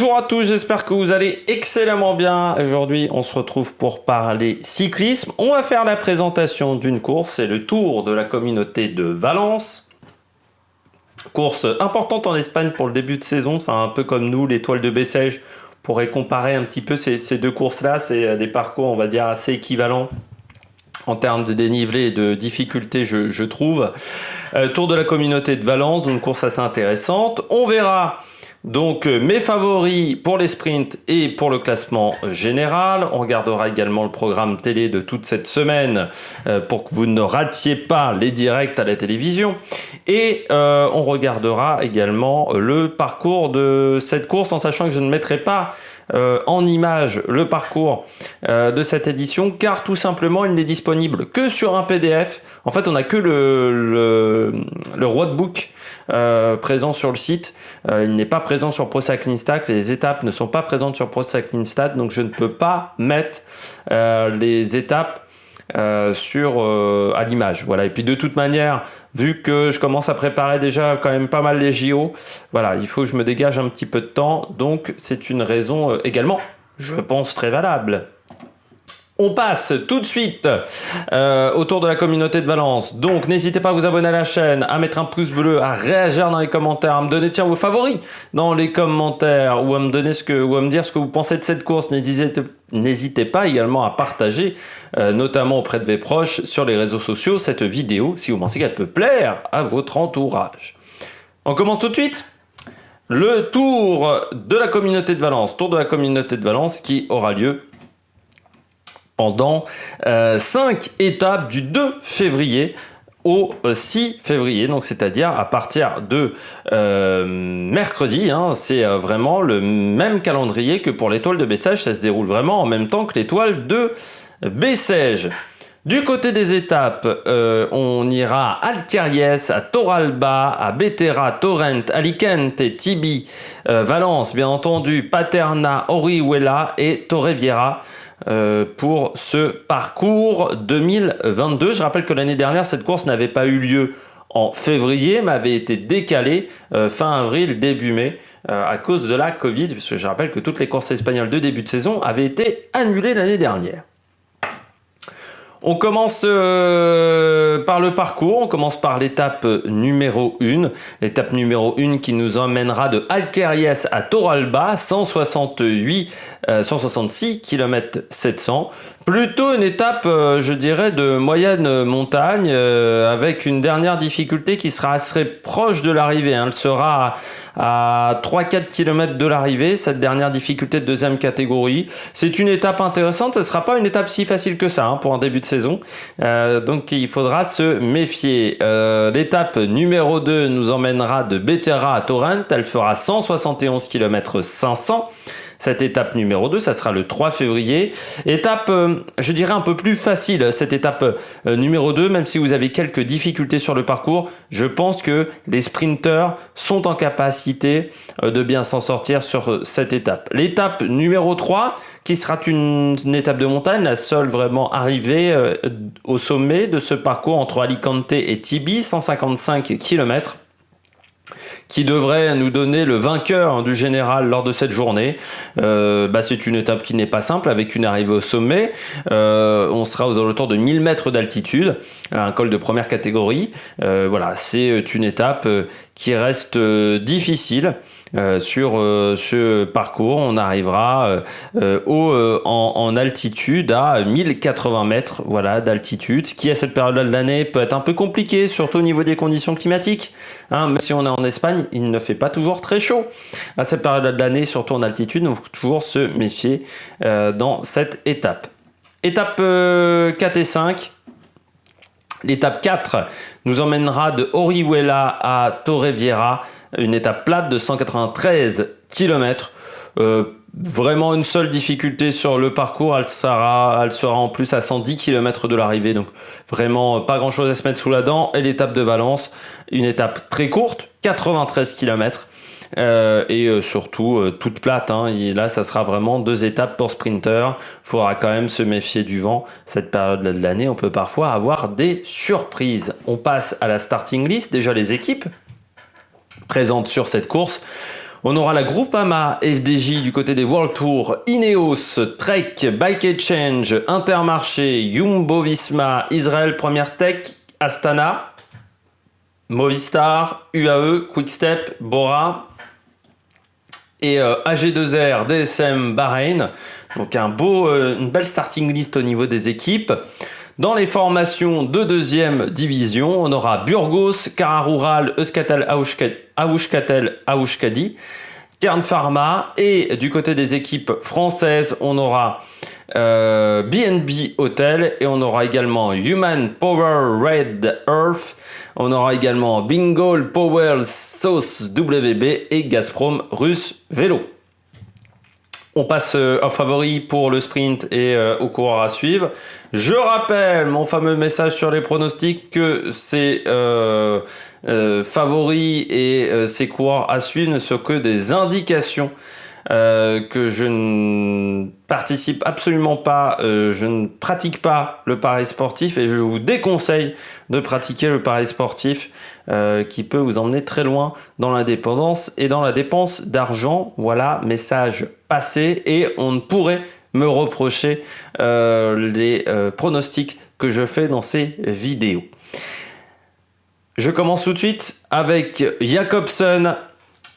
Bonjour à tous, j'espère que vous allez excellemment bien. Aujourd'hui, on se retrouve pour parler cyclisme. On va faire la présentation d'une course, c'est le Tour de la communauté de Valence. Course importante en Espagne pour le début de saison, c'est un peu comme nous, l'Étoile de Bessèges. On pourrait comparer un petit peu ces deux courses-là, c'est des parcours, on va dire, assez équivalents en termes de dénivelé et de difficulté, je trouve. Tour de la communauté de Valence, une course assez intéressante. On verra donc mes favoris pour les sprints et pour le classement général. On regardera également le programme télé de toute cette semaine pour que vous ne ratiez pas les directs à la télévision. Et on regardera également le parcours de cette course, en sachant que je ne mettrai pas en image le parcours de cette édition, car tout simplement il n'est disponible que sur un PDF. En fait, on n'a que le roadbook présent sur le site. Il n'est pas présent sur Pro Cycling Stats. Les étapes ne sont pas présentes sur Pro Cycling Stats, donc je ne peux pas mettre les étapes à l'image. Voilà. Et puis de toute manière, vu que je commence à préparer déjà quand même pas mal les JO, voilà, il faut que je me dégage un petit peu de temps. Donc c'est une raison également, je pense, très valable. On passe tout de suite au Tour de la communauté de Valence. Donc n'hésitez pas à vous abonner à la chaîne, à mettre un pouce bleu, à réagir dans les commentaires, à me donner vos favoris dans les commentaires, ou à me dire ce que vous pensez de cette course. N'hésitez pas également à partager, notamment auprès de vos proches, sur les réseaux sociaux, cette vidéo, si vous pensez qu'elle peut plaire à votre entourage. On commence tout de suite. Le Tour de la communauté de Valence. Tour de la communauté de Valence qui aura lieu pendant 5 étapes du 2 février au 6 février, donc c'est-à-dire à partir de mercredi, c'est vraiment le même calendrier que pour l'Étoile de Bessèges, ça se déroule vraiment en même temps que l'Étoile de Bessèges. Du côté des étapes, on ira à Alcarriès, à Torralba, à Bétera, Torrent, Alicante, Tibi, Valence, bien entendu, Paterna, Orihuela et Torrevieja. Pour ce parcours 2022. Je rappelle que l'année dernière, cette course n'avait pas eu lieu en février, mais avait été décalée fin avril, début mai, à cause de la Covid, puisque je rappelle que toutes les courses espagnoles de début de saison avaient été annulées l'année dernière. On commence par le parcours, on commence par l'étape numéro 1. L'étape numéro 1 qui nous emmènera de Alcarriès à Torralba, 166 km 700. Plutôt une étape, je dirais, de moyenne montagne, avec une dernière difficulté qui sera assez proche de l'arrivée. Elle sera à 3-4 km de l'arrivée, cette dernière difficulté de deuxième catégorie. C'est une étape intéressante, ce ne sera pas une étape si facile que ça pour un début de saison. Donc il faudra se méfier. L'étape numéro 2 nous emmènera de Bétera à Torrent, elle fera 171 km 500. Cette étape numéro 2, ça sera le 3 février. Étape, je dirais, un peu plus facile, cette étape numéro 2, même si vous avez quelques difficultés sur le parcours, je pense que les sprinteurs sont en capacité de bien s'en sortir sur cette étape. L'étape numéro 3, qui sera une étape de montagne, la seule vraiment arrivée au sommet de ce parcours entre Alicante et Tibi, 155 km. Qui devrait nous donner le vainqueur du général lors de cette journée. C'est une étape qui n'est pas simple, avec une arrivée au sommet. On sera aux alentours de 1000 mètres d'altitude, un col de première catégorie. Voilà, c'est une étape qui reste difficile. Sur ce parcours, on arrivera en altitude à 1080 mètres d'altitude, ce qui à cette période-là de l'année peut être un peu compliqué, surtout au niveau des conditions climatiques. Même si on est en Espagne, il ne fait pas toujours très chaud à cette période-là de l'année, surtout en altitude, donc il faut toujours se méfier dans cette étape. Étape 4 et 5. L'étape 4 nous emmènera de Orihuela à Torrevieja, une étape plate de 193 km. Vraiment une seule difficulté sur le parcours, elle sera en plus à 110 km de l'arrivée, donc vraiment pas grand chose à se mettre sous la dent. Et l'étape de Valence, une étape très courte, 93 km. Et surtout toute plate, Et là ça sera vraiment 2 étapes pour sprinter. Il faudra quand même se méfier du vent. Cette période-là de l'année, on peut parfois avoir des surprises. On passe à la starting list. Déjà les équipes présentes sur cette course. On aura la Groupama FDJ du côté des World Tour, Ineos, Trek, Bike Exchange, Intermarché, Jumbo Visma, Israel Première Tech, Astana, Movistar, UAE, Quickstep, Bora et AG2R, DSM, Bahreïn. Donc une belle starting list au niveau des équipes. Dans les formations de deuxième division, on aura Burgos, Cara Rural, Euskaltel, Aushkadi, Kern Pharma. Et du côté des équipes françaises, on aura BNB Hotel et on aura également Human Power Red Earth. On aura également Bingo Power Sauce WB et Gazprom Russe Vélo. On passe aux favoris pour le sprint et aux coureurs à suivre. Je rappelle mon fameux message sur les pronostics que ces favoris et ces coureurs à suivre ne sont que des indications, que je ne participe absolument pas, je ne pratique pas le pari sportif et je vous déconseille de pratiquer le pari sportif qui peut vous emmener très loin dans l'indépendance et dans la dépense d'argent. Voilà, message passé, et on ne pourrait me reprocher les pronostics que je fais dans ces vidéos. Je commence tout de suite avec Jakobsen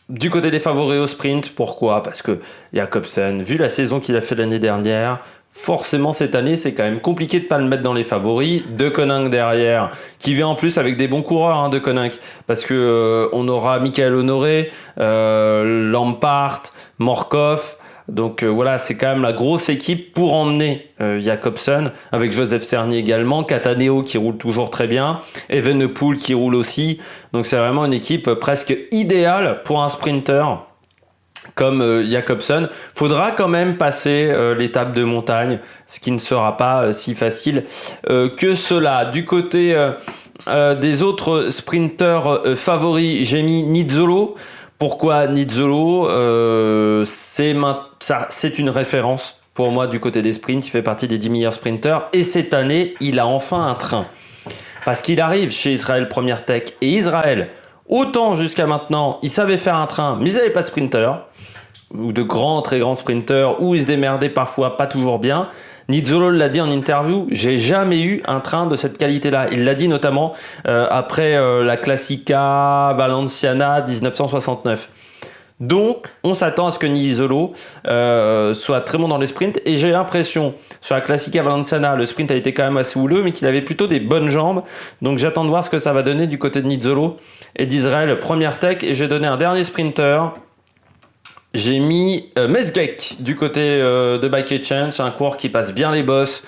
du côté des favoris au sprint. Pourquoi ? Parce que Jakobsen, vu la saison qu'il a fait l'année dernière, forcément cette année c'est quand même compliqué de ne pas le mettre dans les favoris. De Koning derrière, qui vient en plus avec des bons coureurs, De Koning, parce que on aura Michael Honoré, Lampart, Morkov. Donc voilà, c'est quand même la grosse équipe pour emmener Jakobsen, avec Joseph Cerny également, Cataneo qui roule toujours très bien, Evenepoel qui roule aussi. Donc c'est vraiment une équipe presque idéale pour un sprinter comme Jakobsen. Faudra quand même passer l'étape de montagne, ce qui ne sera pas si facile que cela. Du côté des autres sprinters favoris, j'ai mis Nizzolo. Pourquoi Nizzolo ? C'est une référence pour moi du côté des sprints. Il fait partie des 10 meilleurs sprinters. Et cette année, il a enfin un train. Parce qu'il arrive chez Israel Première Tech. Et Israël, autant jusqu'à maintenant, il savait faire un train, mais ils n'avaient pas de sprinter. Ou de grands, très grands sprinters. Ou ils se démerdaient parfois pas toujours bien. Nizzolo l'a dit en interview, j'ai jamais eu un train de cette qualité-là. Il l'a dit notamment après la Classica Valenciana 1969. Donc, on s'attend à ce que Nizzolo soit très bon dans les sprints. Et j'ai l'impression, sur la Classica Valenciana, le sprint a été quand même assez houleux, mais qu'il avait plutôt des bonnes jambes. Donc, j'attends de voir ce que ça va donner du côté de Nizzolo et d'Israël Première Tech. Et j'ai donné un dernier sprinter. J'ai mis Mesgek du côté de Bike Exchange. C'est un coureur qui passe bien les bosses.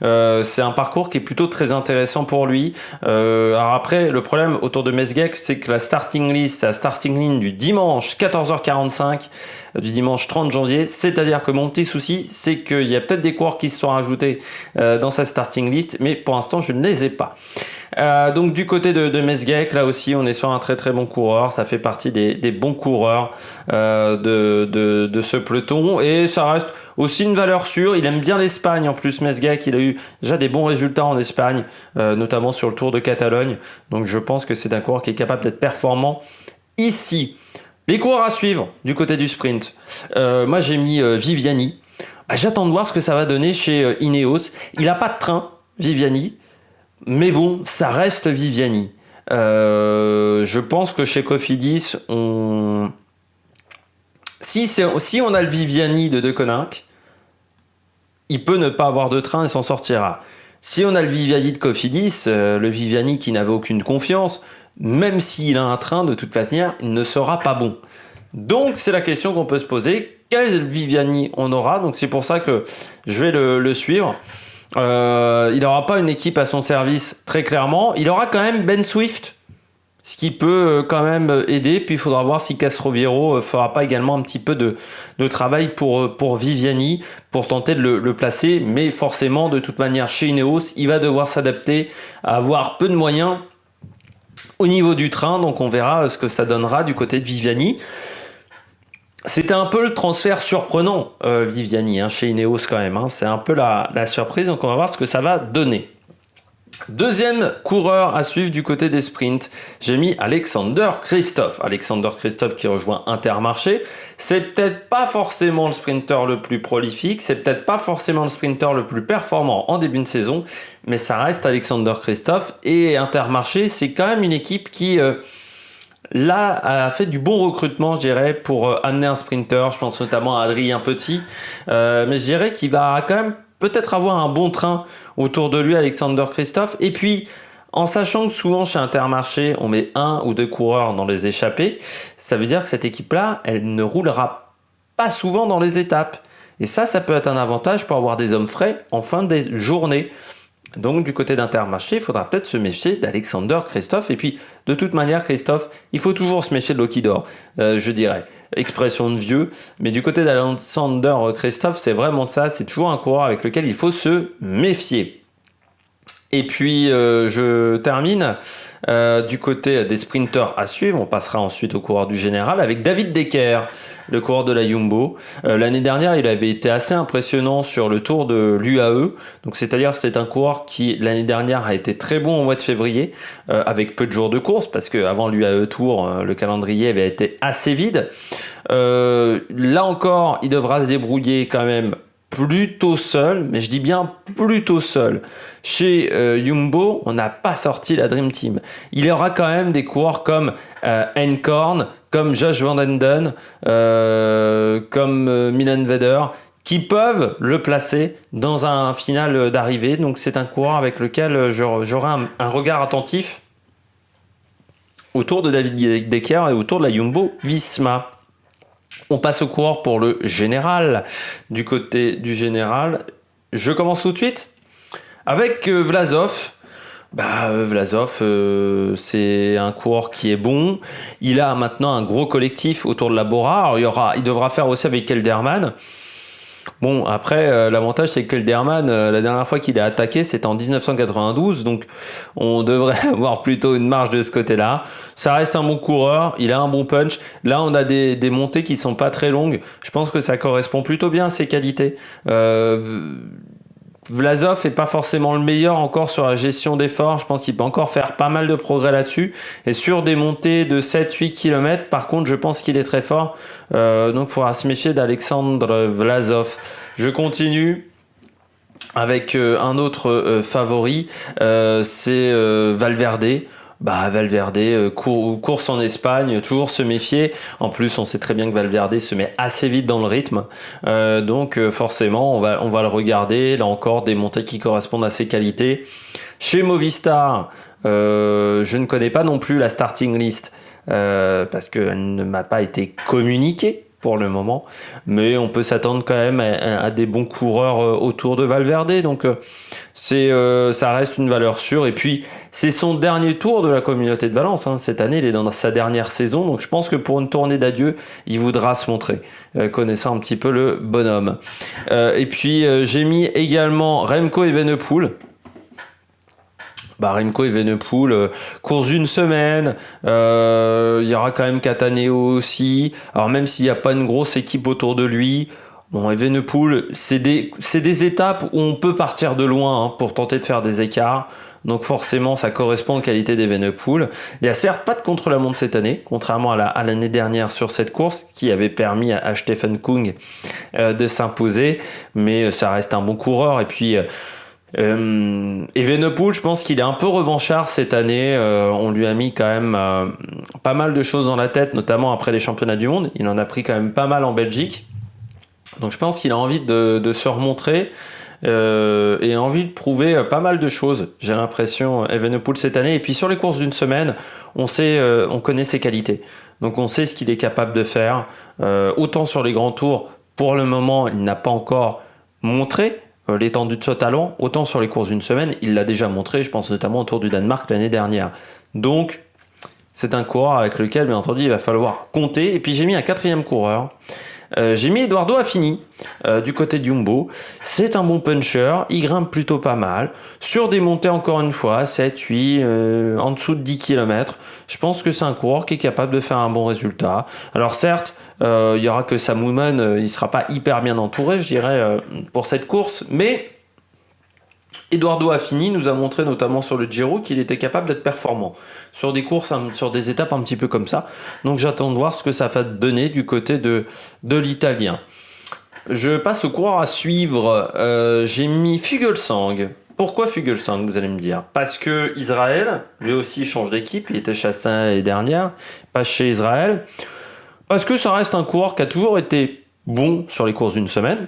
C'est un parcours qui est plutôt très intéressant pour lui. Alors après, le problème autour de Mesgek, c'est que la starting list, c'est la starting line du dimanche 14h45 du dimanche 30 janvier. C'est-à-dire que mon petit souci, c'est qu'il y a peut-être des coureurs qui se sont rajoutés dans sa starting list, mais pour l'instant, je ne les ai pas. Donc du côté de Mesgek, là aussi on est sur un très très bon coureur, ça fait partie des bons coureurs de ce peloton, et ça reste aussi une valeur sûre. Il aime bien l'Espagne en plus, Mesgek, il a eu déjà des bons résultats en Espagne, notamment sur le Tour de Catalogne, donc je pense que c'est un coureur qui est capable d'être performant ici. Les coureurs à suivre du côté du sprint, moi j'ai mis Viviani. J'attends de voir ce que ça va donner chez Ineos. Il n'a pas de train, Viviani. Mais bon, ça reste Viviani. Je pense que chez Cofidis, si on a le Viviani de Koning, il peut ne pas avoir de train et s'en sortira. Si on a le Viviani de Cofidis, le Viviani qui n'avait aucune confiance, même s'il a un train, de toute façon, il ne sera pas bon. Donc c'est la question qu'on peut se poser. Quel Viviani on aura ? Donc c'est pour ça que je vais le suivre. Il n'aura pas une équipe à son service très clairement. Il aura quand même Ben Swift, ce qui peut quand même aider. Puis il faudra voir si Castroviero fera pas également un petit peu de travail pour Viviani, pour tenter de le placer. Mais forcément, de toute manière, chez Ineos, il va devoir s'adapter à avoir peu de moyens au niveau du train. Donc on verra ce que ça donnera du côté de Viviani. C'était un peu le transfert surprenant, Viviani, chez Ineos quand même. C'est un peu la surprise, donc on va voir ce que ça va donner. Deuxième coureur à suivre du côté des sprints, j'ai mis Alexander Kristoff. Alexander Kristoff qui rejoint Intermarché. C'est peut-être pas forcément le sprinter le plus prolifique, c'est peut-être pas forcément le sprinter le plus performant en début de saison, mais ça reste Alexander Kristoff. Et Intermarché, c'est quand même une équipe qui, là, a fait du bon recrutement, je dirais, pour amener un sprinter. Je pense notamment à Adrien Petit, mais je dirais qu'il va quand même peut-être avoir un bon train autour de lui, Alexander Kristoff. Et puis, en sachant que souvent chez Intermarché, on met 1 ou 2 coureurs dans les échappées, ça veut dire que cette équipe-là, elle ne roulera pas souvent dans les étapes. Et ça peut être un avantage pour avoir des hommes frais en fin de journée. Donc du côté d'Intermarché, il faudra peut-être se méfier d'Alexander Kristoff. Et puis, de toute manière, Kristoff, il faut toujours se méfier de Lokidor, je dirais. Expression de vieux. Mais du côté d'Alexander Kristoff, c'est vraiment ça. C'est toujours un coureur avec lequel il faut se méfier. Et puis, je termine du côté des sprinters à suivre. On passera ensuite au coureur du général avec David Decker, le coureur de la Jumbo. L'année dernière, il avait été assez impressionnant sur le tour de l'UAE. Donc, c'est-à-dire que c'est un coureur qui, l'année dernière, a été très bon au mois de février, avec peu de jours de course, parce qu'avant l'UAE Tour, le calendrier avait été assez vide. Là encore, il devra se débrouiller quand même plutôt seul, mais je dis bien plutôt seul. Chez Jumbo, on n'a pas sorti la Dream Team. Il y aura quand même des coureurs comme Enkorn, comme Josh Van Den Dun, comme Milan Veder, qui peuvent le placer dans un final d'arrivée. Donc c'est un coureur avec lequel j'aurai un regard attentif autour de David Decker et autour de la Jumbo Visma. On passe au coureur pour le général. Du côté du général, je commence tout de suite avec Vlasov. Vlasov, c'est un coureur qui est bon. Il a maintenant un gros collectif autour de la Bora. Alors, il devra faire aussi avec Kelderman. Bon, après, l'avantage, c'est que Kelderman, la dernière fois qu'il a attaqué, c'était en 1992. Donc, on devrait avoir plutôt une marge de ce côté-là. Ça reste un bon coureur. Il a un bon punch. Là, on a des montées qui sont pas très longues. Je pense que ça correspond plutôt bien à ses qualités. Vlasov est pas forcément le meilleur encore sur la gestion d'efforts. Je pense qu'il peut encore faire pas mal de progrès là-dessus. Et sur des montées de 7-8 km, par contre, je pense qu'il est très fort. Donc, il faudra se méfier d'Alexandre Vlasov. Je continue avec un autre favori. C'est Valverde. Valverde, course en Espagne, toujours se méfier. En plus, on sait très bien que Valverde se met assez vite dans le rythme. Donc forcément, on va le regarder. Là encore, des montées qui correspondent à ses qualités. Chez Movistar, je ne connais pas non plus la starting list parce qu'elle ne m'a pas été communiquée pour le moment, mais on peut s'attendre quand même à des bons coureurs autour de Valverde, donc ça reste une valeur sûre. Et puis c'est son dernier tour de la communauté de Valence, hein. Cette année il est dans sa dernière saison, donc je pense que pour une tournée d'adieu il voudra se montrer, connaissant un petit peu le bonhomme. Et puis j'ai mis également Remco Evenepoel. Remco Evenepoel, course d'une semaine, il y aura quand même Cataneo aussi. Alors même s'il n'y a pas une grosse équipe autour de lui, bon, Evenepoel, c'est des étapes où on peut partir de loin, hein, pour tenter de faire des écarts. Donc forcément, ça correspond aux qualités d'Evenepoel. Il n'y a certes pas de contre-la-montre cette année, contrairement à l'année dernière sur cette course, qui avait permis à Stefan Kung de s'imposer, mais ça reste un bon coureur. Et puis Evenepoel, je pense qu'il est un peu revanchard cette année. On lui a mis quand même pas mal de choses dans la tête, notamment après les championnats du monde. Il en a pris quand même pas mal en Belgique. Donc je pense qu'il a envie de se remontrer et envie de prouver pas mal de choses. J'ai l'impression, Evenepoel cette année. Et puis sur les courses d'une semaine, on connaît ses qualités. Donc on sait ce qu'il est capable de faire. Autant sur les grands tours, pour le moment, il n'a pas encore montré l'étendue de ce talent, autant sur les courses d'une semaine, il l'a déjà montré, je pense notamment au Tour du Danemark l'année dernière. Donc, c'est un coureur avec lequel, bien entendu, il va falloir compter. Et puis, j'ai mis un quatrième coureur. J'ai mis Eduardo Affini du côté de Jumbo. C'est un bon puncher, il grimpe plutôt pas mal. Sur des montées, encore une fois, 7, 8, en dessous de 10 km. Je pense que c'est un coureur qui est capable de faire un bon résultat. Alors certes, il y aura que Sam Oomen, il sera pas hyper bien entouré, je dirais, pour cette course, mais Eduardo Affini nous a montré notamment sur le Giro qu'il était capable d'être performant sur des courses, sur des étapes un petit peu comme ça. Donc j'attends de voir ce que ça va donner du côté de l'Italien. Je passe au coureur à suivre. J'ai mis Fuglsang. Pourquoi Fuglsang, vous allez me dire? Parce que Israël, lui aussi, change d'équipe. Il était chez Astana l'année dernière, pas chez Israël. Parce que ça reste un coureur qui a toujours été bon sur les courses d'une semaine.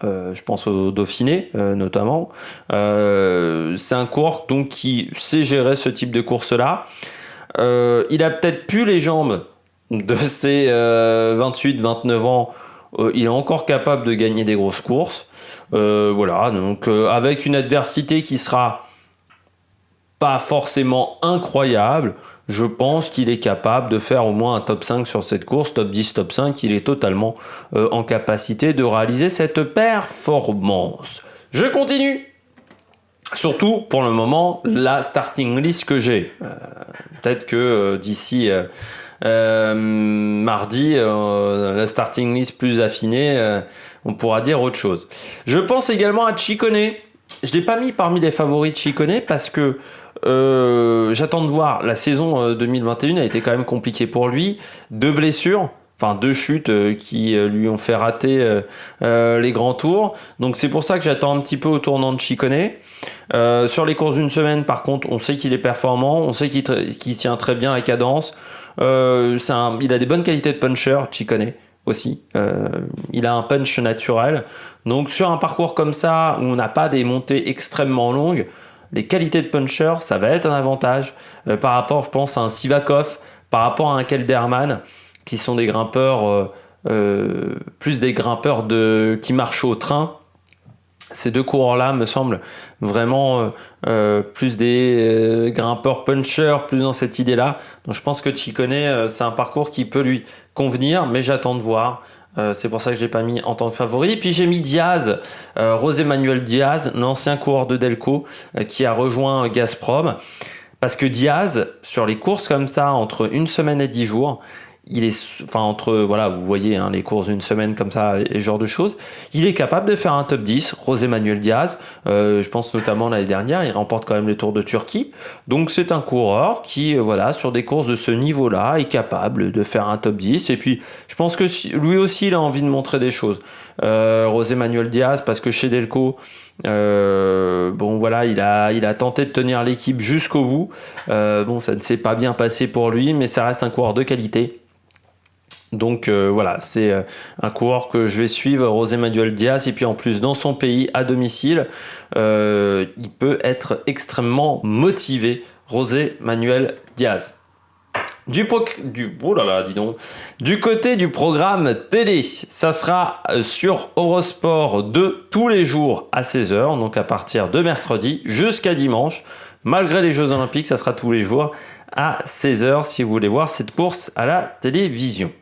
Je pense au Dauphiné notamment. C'est un coureur donc qui sait gérer ce type de course-là. Il a peut-être plus les jambes de ses 28-29 ans. Il est encore capable de gagner des grosses courses. Voilà, donc avec une adversité qui sera pas forcément incroyable, je pense qu'il est capable de faire au moins un top 5 sur cette course, top 10, top 5. Il est totalement en capacité de réaliser cette performance. Je continue. Surtout, pour le moment, la starting list que j'ai. Peut-être que d'ici mardi, la starting list plus affinée, on pourra dire autre chose. Je pense également à Ciccone. Je ne l'ai pas mis parmi les favoris de Ciccone parce que j'attends de voir. La saison 2021 a été quand même compliquée pour lui. 2 blessures. Enfin, 2 chutes qui lui ont fait rater les grands tours. Donc c'est pour ça que j'attends un petit peu au tournant de Ciccone. Sur les courses d'une semaine, par contre, on sait qu'il est performant. On sait qu'il tient très bien la cadence. Il a des bonnes qualités de puncher, Ciccone aussi. Il a un punch naturel. Donc sur un parcours comme ça, où on n'a pas des montées extrêmement longues, les qualités de puncher, ça va être un avantage par rapport, je pense, à un Sivakov, par rapport à un Kelderman, qui sont des grimpeurs, plus des grimpeurs qui marchent au train. Ces 2 coureurs-là me semblent vraiment plus des grimpeurs punchers, plus dans cette idée-là. Donc je pense que Ciccone, c'est un parcours qui peut lui convenir, mais j'attends de voir. C'est pour ça que je ne l'ai pas mis en tant que favori. Et puis j'ai mis Diaz, José Manuel Diaz, l'ancien coureur de Delco, qui a rejoint Gazprom. Parce que Diaz, sur les courses comme ça, entre 1 semaine et 10 jours, il est, enfin entre, voilà, vous voyez les courses d'une semaine comme ça et ce genre de choses, il est capable de faire un top 10. José Manuel Diaz, je pense notamment l'année dernière, il remporte quand même le Tour de Turquie. Donc c'est un coureur qui, voilà, sur des courses de ce niveau-là, est capable de faire un top 10. Et puis je pense que lui aussi, il a envie de montrer des choses. José Manuel Diaz, parce que chez Delco, bon voilà, il a tenté de tenir l'équipe jusqu'au bout. Bon, ça ne s'est pas bien passé pour lui, mais ça reste un coureur de qualité. Donc voilà, c'est un coureur que je vais suivre, José Manuel Diaz. Et puis en plus, dans son pays, à domicile, il peut être extrêmement motivé, José Manuel Diaz. Du côté du programme télé, ça sera sur Eurosport 2 tous les jours à 16h, donc à partir de mercredi jusqu'à dimanche. Malgré les Jeux Olympiques, ça sera tous les jours à 16h si vous voulez voir cette course à la télévision.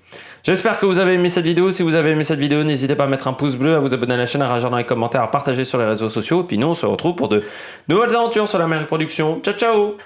J'espère que vous avez aimé cette vidéo. Si vous avez aimé cette vidéo, n'hésitez pas à mettre un pouce bleu, à vous abonner à la chaîne, à réagir dans les commentaires, à partager sur les réseaux sociaux. Puis nous, on se retrouve pour de nouvelles aventures sur la Merry Production. Ciao, ciao!